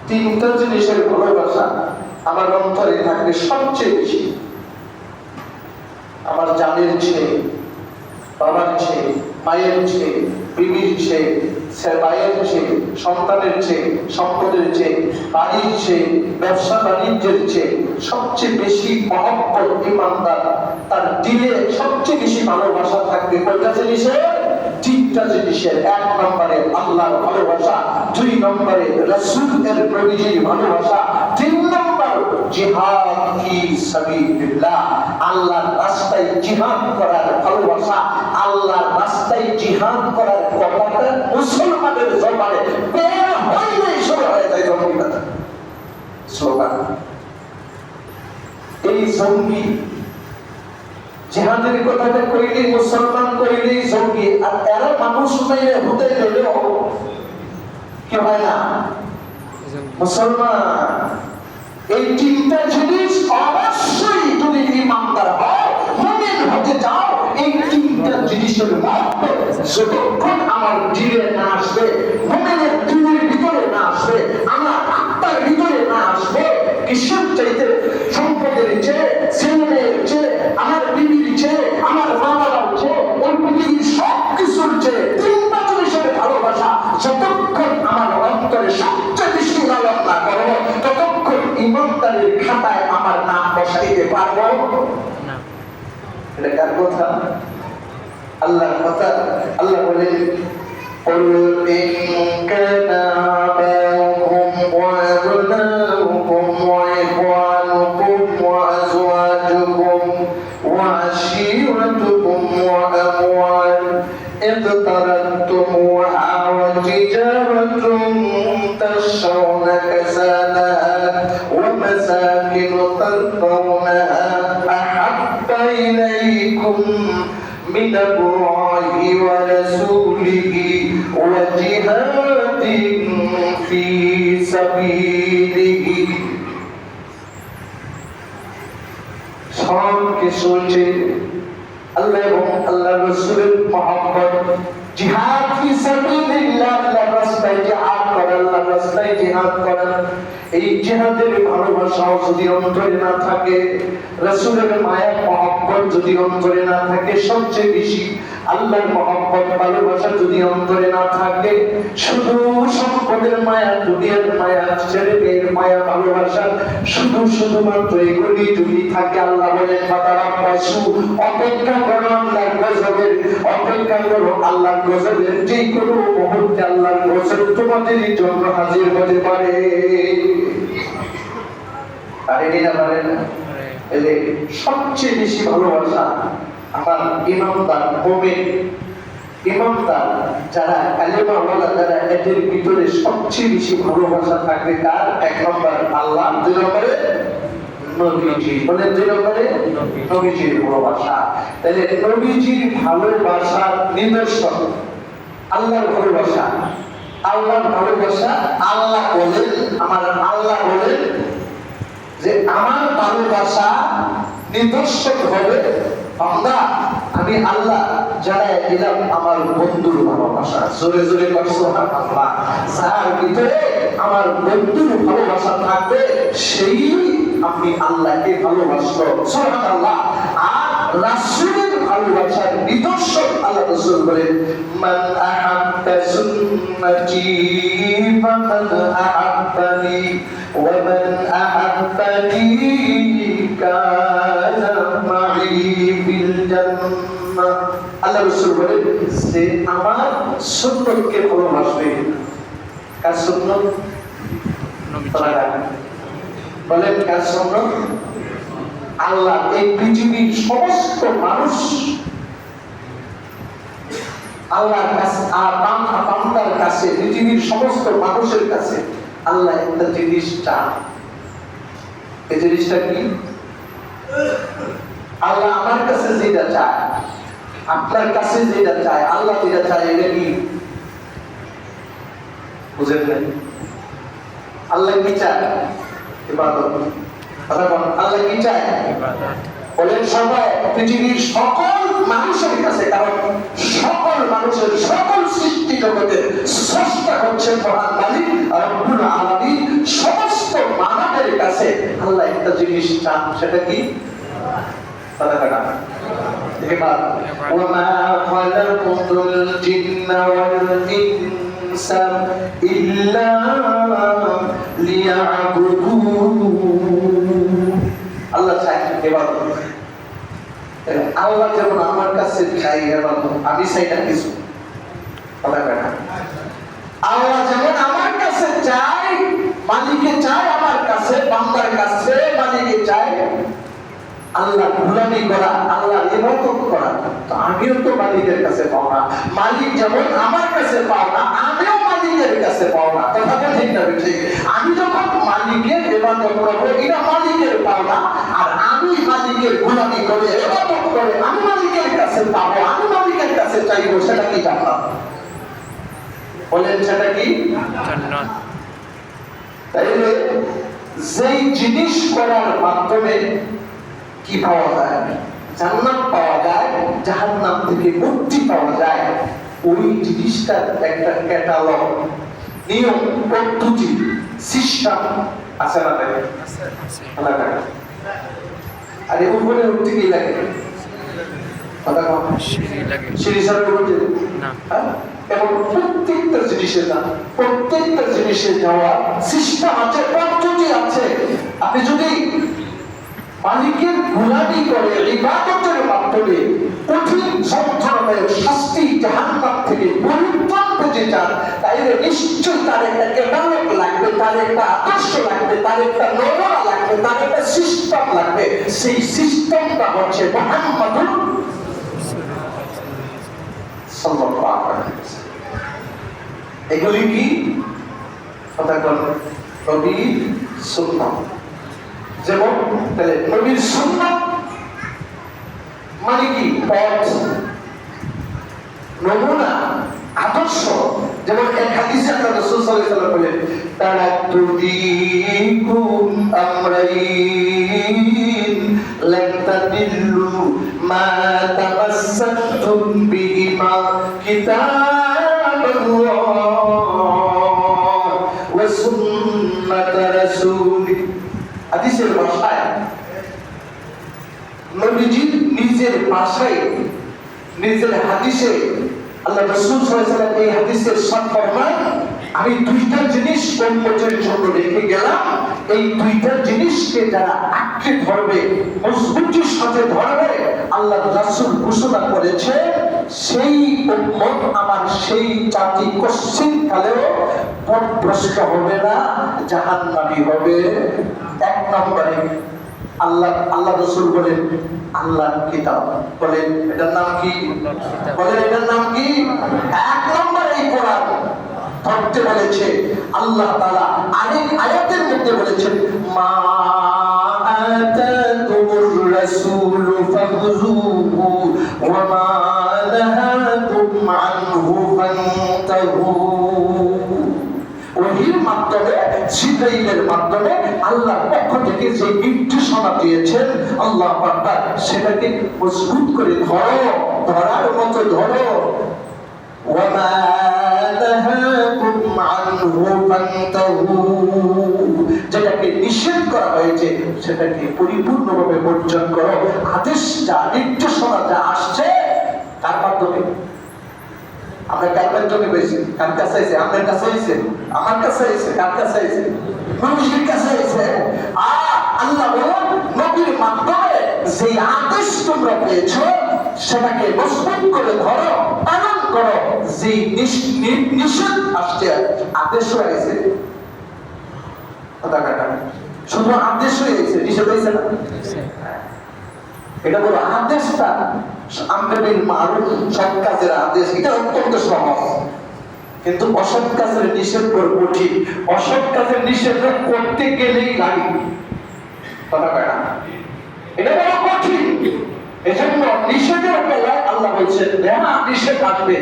তিনটা জিনিসের ভালোবাসা আমার অন্তরে থাকবে সবচেয়ে বেশি। আমার জানের চেয়ে, বাবার চেয়ে, মায়ের চেয়ে, বিবির চেয়ে, ভাইয়ের চেয়ে, সন্তানের চেয়ে, সম্পদের চেয়ে, বাড়ির চেয়ে, ব্যবসা বাণিজ্যের চেয়ে সবচেয়ে বেশি মহব্বত ইমানদার তার দিলে সবচেয়ে বেশি ভালোবাসা থাকবে কয়টা জিনিসের? তিনটা জিনিসের। এক নম্বরে আল্লাহর ভালোবাসা, দুই নম্বরে রাসূলের নবীজির ভালোবাসা, তিন নম্বর জিহাদ ফি সাবিলিল্লাহ, আল্লাহর রাস্তায় জিহাদ করার ভালোবাসা। আল্লাহর রাস্তায় জিহাদ করার কথাটা মুসলমানের জবানে বের হইলেই শুরু হয়ে যায় জঙ্গিবাদ স্লোগান। এই জঙ্গি জিহাদের কথাটা কইলে মুসলমান কইলেই জঙ্গি, আর এরা মানুষ মেয়ে হতে গেলেও কি হয় না মুসলমান। এই তিনটা জিনিস অবশ্যই তুমি ইমানদার হও, মুমিন হতে চাও, এই তিনটা জিনিসের মধ্যে যতক্ষণ আমার দিলে না আসবে, মুমিনের দিলের ভিতরে না আসবে, আমার আত্মার ভিতরে না আসবে, কিসের চাইতে সম্পদের চেয়ে, ছেলেমেয়ের চেয়ে, আমার বিবির চেয়ে, আমার মা বাবার চেয়ে, ওই পৃথিবীর সব কিছুর চেয়ে তিনটা জিনিসের ভালোবাসা যতক্ষণ আমার অন্তরে সবচেয়ে বেশি লালন না করবো, ততক্ষণ ইমানদারের খাতায় আমার নাম বসাইতে পারবো না। এটা কার কথা? আল্লাহর কথা। আল্লাহ বলেন قل إن كان آباؤكم وأبناؤكم وإخوانكم وأزواجكم وعشيرتكم وأموال اقترفتموها وتجارة تخشون كسادها ومساكن ترضونها أحب إليكم من الله ورسوله وجهاد في سبيله সব কিছু আল্লাহ এবং আল্লাহ রাসূলের মহব্বত, জিহাদ ফি সাবিলিল্লাহ, আল্লাহর রাস্তায় জিহাদ করা, আল্লাহর রাস্তায় জিহাদ করা। এই জিহাদের ভালোবাসাও যদি অন্তরে না থাকে, রাসূলের মায়া মহব্বত যদি অন্তরে না থাকে, সবচেয়ে বেশি আল্লাহর মহব্বত ভালোবাসা যদি অন্তরে না থাকে, শুধু সম্পদের মায়া, দুনিয়ার মায়া, ছেলে মেয়ের মায়া, ভালোবাসা, শুধুমাত্র এগুলি যদি থাকে, আল্লাহ বলেন ফাতারাব্বাসু, অপেক্ষা করো আল্লাহর গজবের, অপেক্ষা করো আল্লাহর গজবের, যে কোনো মুহূর্তে আল্লাহর গজব তোমাদের জন্য হাজির হতে পারে। পারেনি না পারে না? এলে সবচেয়ে বেশি ভালোবাসা আমার ইমানদার মুমিন, ইমানদার যারা কালেমাওয়ালা, যারা এদের ভিতরে সবচেয়ে বেশি ভালোবাসা থাকবে কার? এক নম্বর আল্লাহ, দুই নম্বরে নবীজি। মানে দুই নম্বরে নবীজির ভালোবাসা। তাহলে নবীজির ভালোবাসার নিদর্শন আল্লাহর ভালোবাসা। আল্লাহর ভালোবাসা, আল্লাহ বলেন, আমার আল্লাহ বলেন যে আমার ভালোবাসা নিদর্শন হবে বান্দা, আমি আল্লাহ জানাই দিলাম আমার বন্ধুর ভালোবাসা। জোরে জোরে সুবহানাল্লাহ। যার ভিতরে আমার বন্ধুর ভালোবাসা থাকবে, সেই আপনি আল্লাহকে ভালোবাসলো। সুবহানাল্লাহ। আর রাসূলের ভালোবাসার নিদর্শন আল্লাহ রাসূল বলেন, মান আহাব্বা সুন্নতি ফাকাদ আহাব্বানি ওয়া মান আহাব্বানি কানা মাই ফিল জান্নাহ। আল্লাহ রাসূল বলেন যে আমার সুন্নতকে ভালোবাসবে। কার সুন্নত? বলেন কার সুন্নত? আল্লাহ এই পৃথিবীর সমস্ত মানুষ আল্লাহর কাছে, বান্দার কাছে, পৃথিবীর সমস্ত মানুষের কাছে আল্লাহ একটা জিনিস চান। এই জিনিসটা কি? আল্লাহ আমার কাছে যেটা চায়, আপনার কাছে যেটা চায়, আল্লাহ যেটা চায়, এটা কি বুঝেন নাই? আল্লাহ কি চায়? ইবাদত। আল্লাহ কি চায়? বলেন সবাই, পৃথিবীর সকল মানুষের কাছে, কারণ সকল মানুষের, সকল সৃষ্টি জগতের স্রষ্টা হচ্ছেন মহান মালিক রব্বুল আলামিন। প্রতিষ্ঠান, সেটা কি? সাদাকা। এবার ওয়ামা খালাকুতুল জিন্না ওয়াল ইনসা ইল্লা লিয়াবুদুন। আল্লাহ চাই ইবাদত। আল্লাহ যেমন আমার কাছে চাই ইবাদত, আমি চাই না কিছু। সাদাকা। আল্লাহ যেমন আমার কাছে চাই, মালিকে চাই আমার কাছে, বান্দার কাছে মালিকে চাই আল্লাহ গোলামি করা, আল্লাহ ইবাদত করা। তো আমিও তো মালিকের কাছে পাও না, মালিক যেমন আমার কাছে পাও না, আমিও মালিকের কাছে পাও না। কথাটা ঠিক না? ঠিক। আমি যখন মালিকের ইবাদত করব, এটা মালিকের পাও না, আর আমি মালিকের গোলামি করে ইবাদত করে আমি মালিকের কাছে পাবো, আমি মালিকের কাছে চাইবো, সেটা কি জান্নাত? বলেন সেটা কি? জান্নাত। তাইলে যেই জিনিস করার মাধ্যমে কি পাওয়া যায়? জান্নাত পাওয়া যায়, জাহান্নাম থেকে মুক্তি পাওয়া যায়। ওই জিনিসটার একটা ক্যাটালগ, নিয়ম, পদ্ধতি, সিস্টেম আছে না? আছে। আরে উপরে উঠতে কি লাগে? এবং প্রত্যেকটা জিনিসের যাওয়া সিস্টেম আছে, পদ্ধতি আছে। আপনি যদি মালিকের গোলামি করে ইবাদতের মাধ্যমে কঠিন যন্ত্রণাদায়ক শাস্তি জাহান্নাম থেকে পরিত্রাণ পেতে চান, তাইলে নিশ্চয়ই তার একটা ক্যাটালগ লাগবে, তার একটা আদর্শ লাগবে, তার একটা নমুনা লাগবে, তার একটা সিস্টেম লাগবে। সেই সিস্টেমটা হচ্ছে মুহাম্মাদুর সাল্লাল্লাহু আলাইহি ওয়াসাল্লাম। এগুলি কি? নবীর সুন্নাহ। যেমন তাহলে নবীর সুন্নাহ মানে কি? পথ, নমুনা, আদর্শ। যেমন এক হাদিসে আল্লাহ রাসূল সাল্লাল্লাহু আলাইহি ওয়াসাল্লাম বলেন, তারাকতু ফীকুম আমরাইন লান তাদিল্লু মা তামাসসাকতুম বিহিমা কিতাবাল্লাহ ওয়া সুন্নাত রাসূলিহি। হাদিসের ভাষায়, নবীজি নিজের ভাষায়, নিজের হাদিসে আল্লাহ রাসূল সাল্লাল্লাহু আলাইহি ওয়াসাল্লাম এই হাদিসের সাথ ফরমায়, আমি দুইটা জিনিস কর্মচারীর জন্য রেখে গেলাম। এই দুইটা জিনিসকে যারা আঁকড়ে ধরবে, মজবুতির সাথে ধরবে, আল্লাহ রাসূল ঘোষণা করেছে সেই উম্মত আমার, সেই জাতি কশ্চিন কালেও পথভ্রষ্ট হবে না, জাহান্নামী হবে। এক নম্বরে আল্লাহ রাসূল বলেন আল্লাহর কিতাব। বলেন এটার নাম কি? বলেন এটার নাম কি? এক নম্বরে এই কোরআন ধরতে বলেছে আল্লাহ তাআলা। আরেক আয়াতের মধ্যে বলেছেন, মা আতাকুমুর রাসূলু ফাখুযুহু ওয়া মা নাহাকুম আনহু ফান্তাহু। ওহীর মাধ্যমে, জিবরাইলের মাধ্যমে আল্লাহর পক্ষ থেকে যে নির্দেশনা দিয়েছেন, আল্লাহু আকবার, সেটাকে মজবুত করে ধরো, ধরার মতো ধরো। ওয়া মা নাহাকুম আনহু ফান্তাহু। যেটাকে নিষেধ করা হয়েছে সেটাকে পরিপূর্ণভাবে বর্জন করো। আদেশ যা, নির্দেশনা যা আসছে, তার মাধ্যমে আমরা কার মাধ্যমে পেয়েছি? কার কাছে আছে? আপনার কাছে আছে, আমার কাছে আছে, কার কাছে আছে? মানুষের কাছে আছে। আল্লাহ বলেন নবীর মাধ্যমে যে আদেশ তোমরা পেয়েছো সেটাকে মজবুত করে ধরো, পালন করো। যে নিষেধ আসছে, আদেশ হয়েছে, শুধু আদেশ হয়েছে, নিষেধ হয়েছে না। এটা বলো আদেশটা আমরে বিল মারুফ, সৎ কাজের আদেশ, এটা অত্যন্ত সহজ। কিন্তু অসৎ কাজের নিষেধ করা কঠিন। অসৎ কাজের নিষেধ করতে গেলেই লাগে, কথা কয় না? এটা বড় কঠিন। এজন্য নিষেধের বেলায় আল্লাহ বলছেন, হ্যাঁ নিষেধ আসবে,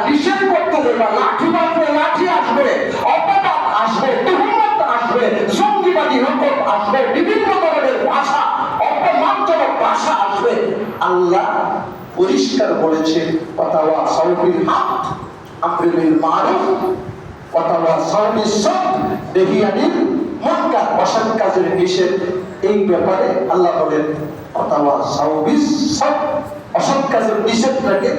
নিষেধ করতে দেবা, লাঠি মারবে, লাঠি আসবে, অপবাদ আসবে, তুহমত আসবে, জঙ্গিবাদী হুকুম আসবে, বিভিন্ন ধরনের ভাষা, অপমানজনক ভাষা আসবে। আল্লাহ পরিষ্কার বলেছেন, ওয়াতাওয়া সাউবিল হক আমরে বিল মারুফ ওয়াতাওয়া সাউবিস সাদ নাহি আনিল মুনকার। অসৎ কাজের নিষেধ, এই ব্যাপারে আল্লাহ বলেন অসৎ কাজের নিষেধটাকে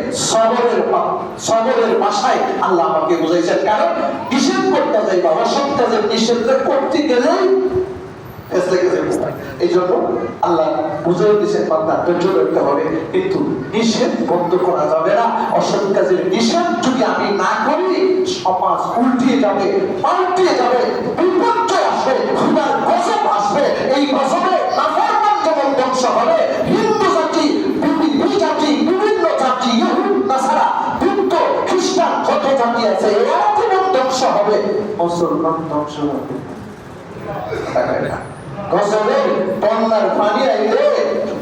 সবরের ভাষায় আল্লাহ আমাকে বুঝাইছেন। কারণ নিষেধ করতে যাই বা অসৎ কাজের নিষেধটা করতে গেলেই এই জন্য আল্লাহ বুঝিয়ে দিচ্ছেন বান্দা ধৈর্য ধরতে হবে, কিন্তু নিষেধ বন্ধ করা যাবে না। অসৎ কাজের নিষেধ যদি আমি না করি সমাজ উল্টিয়ে যাবে, পাল্টিয়ে যাবে, বিপর্যয় আসবে, খুদার গজব আসবে। এই গজবে নাফরমান যেমন ধ্বংস হবে, হিন্দু জাতি, জাতি, বিভিন্ন জাতি, ইহুদ নাসারা, বৌদ্ধ, খ্রিস্টান যত জাতি আছে এরা যেমন ধ্বংস হবে, মুসলমান ধ্বংস হবে। গজবের বন্যার পানি আইলে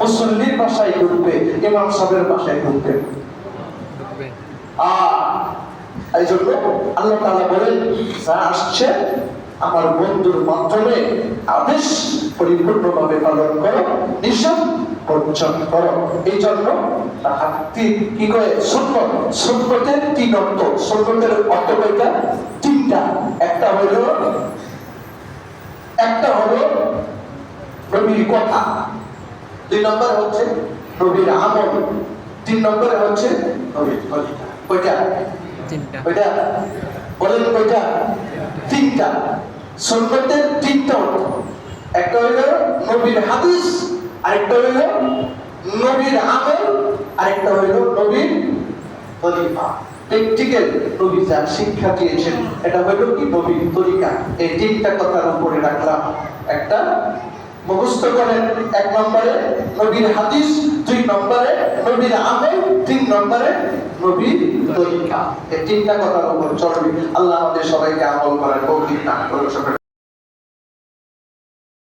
মুসল্লির বাসায় ঢুকবে, ইমাম সাহেবের বাসায় ঢুকবে। এই জন্য আল্লাহ তাআলা বলেন, যা আসছে আমার বন্ধুর মাধ্যমে আদেশ পরিপূর্ণভাবে পালন করো, নিষেধ বর্জন করো। এই জন্য কি করে সুন্নতের 3 অর্থ, সুন্নতের অর্থ কয়টা? 3টা। একটা হলো নবীর কথা, 2 নম্বরে হচ্ছে নবীর আমল, 3 নম্বরে হচ্ছে নবীর তরিকা। কয়টা? 3টা। কয়টা বলেন? কয়টা? 3টা। সুন্নতের 3টা অর্থ, একটা হলো নবীর হাদিস, আরেকটা হলো নবীর আমল, আরেকটা হলো নবীর তরিকা। প্র্যাকটিক্যাল নবী যা শিক্ষা দিয়েছেন এটা হলো কি? নবীর তরিকা। এই 3টা কথার উপরে রাখলাম। একটা মুখস্থ করেন, 1 নম্বরে নবীর হাদিস, 2 নম্বরে নবীর আমল, 3 নম্বরে নবীর তরিকা। এই 3টা কথার উপর চলবে। আল্লাহ আমাদের সবাইকে আমল করার তৌফিক দান করুন।